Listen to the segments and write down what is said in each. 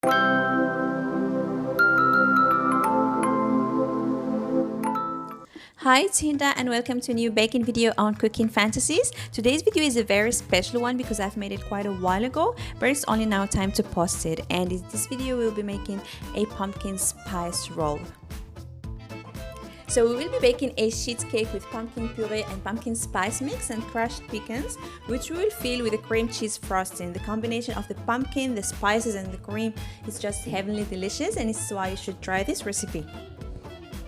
Hi, it's Hinda and welcome to a new baking video on Cooking Fantasies. Today's video is a very special one because I've made it quite a while ago, but it's only now time to post it. And in this video we'll be making a pumpkin spice roll. So we will be baking a sheet cake with pumpkin puree and pumpkin spice mix and crushed pecans, which we will fill with a cream cheese frosting. The combination of the pumpkin, the spices and the cream is just heavenly delicious, and this is why you should try this recipe.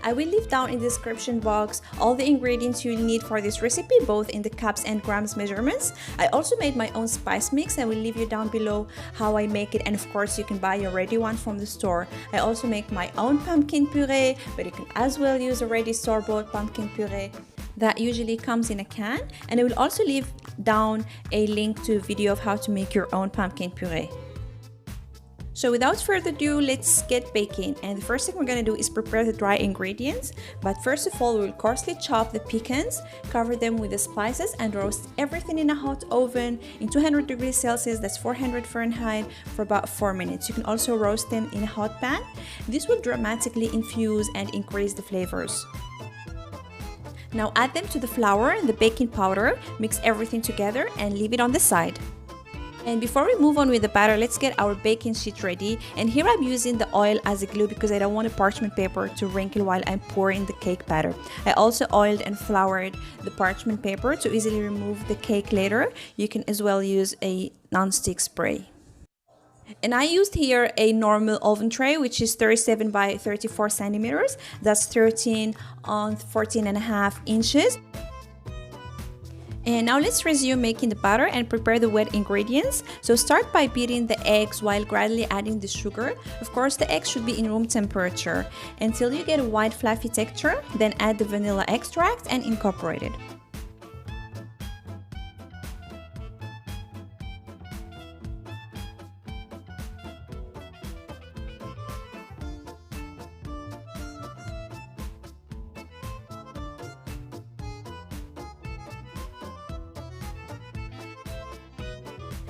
I will leave down in the description box all the ingredients you'll need for this recipe, both in the cups and grams measurements. I also made my own spice mix. I will leave you down below how I make it, and of course you can buy a ready one from the store. I also make my own pumpkin puree, but you can as well use a ready store-bought pumpkin puree that usually comes in a can, and I will also leave down a link to a video of how to make your own pumpkin puree. So without further ado, let's get baking. And the first thing we're going to do is prepare the dry ingredients. But first of all, we'll coarsely chop the pecans, cover them with the spices, and roast everything in a hot oven in 200 degrees Celsius, that's 400 Fahrenheit, for about 4 minutes. You can also roast them in a hot pan. This will dramatically infuse and increase the flavors. Now add them to the flour and the baking powder, mix everything together and leave it on the side. And before we move on with the batter, let's get our baking sheet ready. And here I'm using the oil as a glue because I don't want the parchment paper to wrinkle while I'm pouring the cake batter. I also oiled and floured the parchment paper to easily remove the cake later. You can as well use a non-stick spray. And I used here a normal oven tray, which is 37 by 34 centimeters. That's 13 on 14.5 inches. And now let's resume making the batter and prepare the wet ingredients. So start by beating the eggs while gradually adding the sugar. Of course, the eggs should be in room temperature until you get a white fluffy texture. Then add the vanilla extract and incorporate it.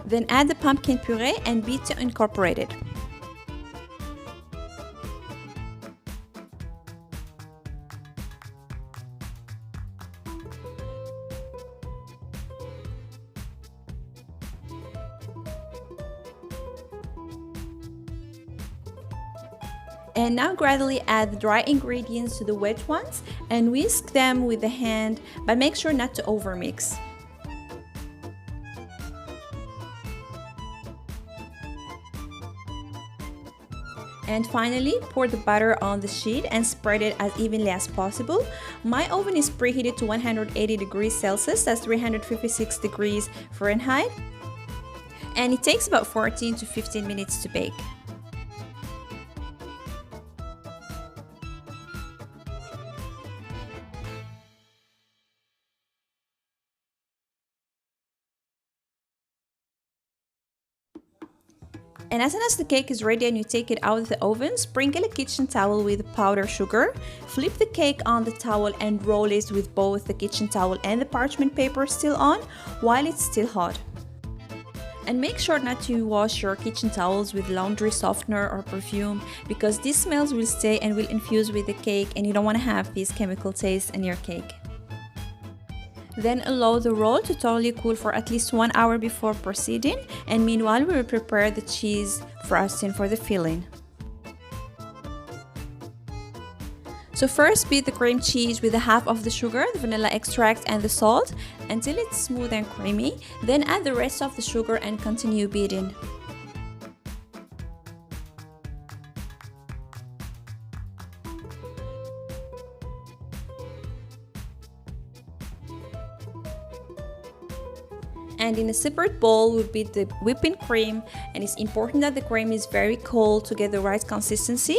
Then add the pumpkin puree and beat to incorporate it. And now gradually add the dry ingredients to the wet ones and whisk them with the hand, but make sure not to overmix. And finally, pour the butter on the sheet and spread it as evenly as possible. My oven is preheated to 180 degrees Celsius, that's 356 degrees Fahrenheit. And it takes about 14 to 15 minutes to bake. And as soon as the cake is ready and you take it out of the oven, sprinkle a kitchen towel with powdered sugar. Flip the cake on the towel and roll it with both the kitchen towel and the parchment paper still on while it's still hot. And make sure not to wash your kitchen towels with laundry softener or perfume, because these smells will stay and will infuse with the cake, and you don't want to have these chemical tastes in your cake. Then allow the roll to totally cool for at least 1 hour before proceeding, and meanwhile we will prepare the cheese frosting for the filling. So first beat the cream cheese with half of the sugar, the vanilla extract and the salt until it's smooth and creamy. Then add the rest of the sugar and continue beating. And in a separate bowl, we'll beat the whipping cream, and it's important that the cream is very cold to get the right consistency.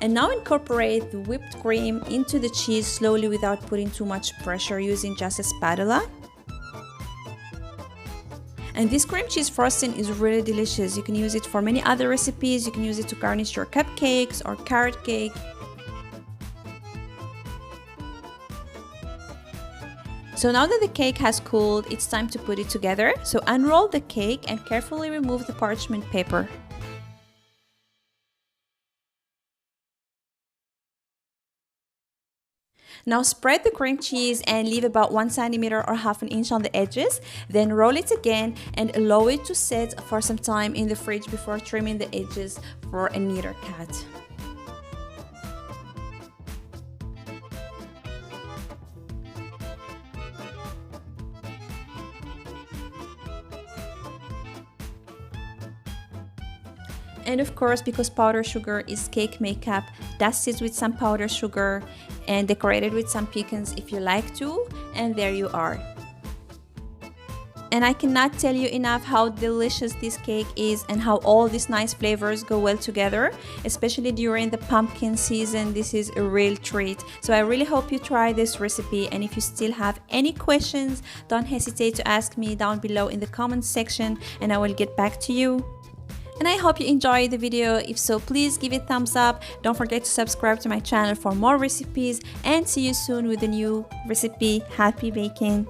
And now incorporate the whipped cream into the cheese slowly without putting too much pressure, using just a spatula. And this cream cheese frosting is really delicious. You can use it for many other recipes. You can use it to garnish your cupcakes or carrot cake. So now that the cake has cooled, it's time to put it together. So unroll the cake and carefully remove the parchment paper. Now spread the cream cheese and leave about 1 centimeter or half an inch on the edges. Then roll it again and allow it to set for some time in the fridge before trimming the edges for a neater cut. And of course, because powdered sugar is cake makeup, dust it with some powdered sugar and decorate it with some pecans if you like to, and there you are. And I cannot tell you enough how delicious this cake is and how all these nice flavors go well together, especially during the pumpkin season. This is a real treat. So I really hope you try this recipe, and if you still have any questions, don't hesitate to ask me down below in the comments section and I will get back to you. And I hope you enjoyed the video. If so, please give it a thumbs up. Don't forget to subscribe to my channel for more recipes, and see you soon with a new recipe. Happy baking!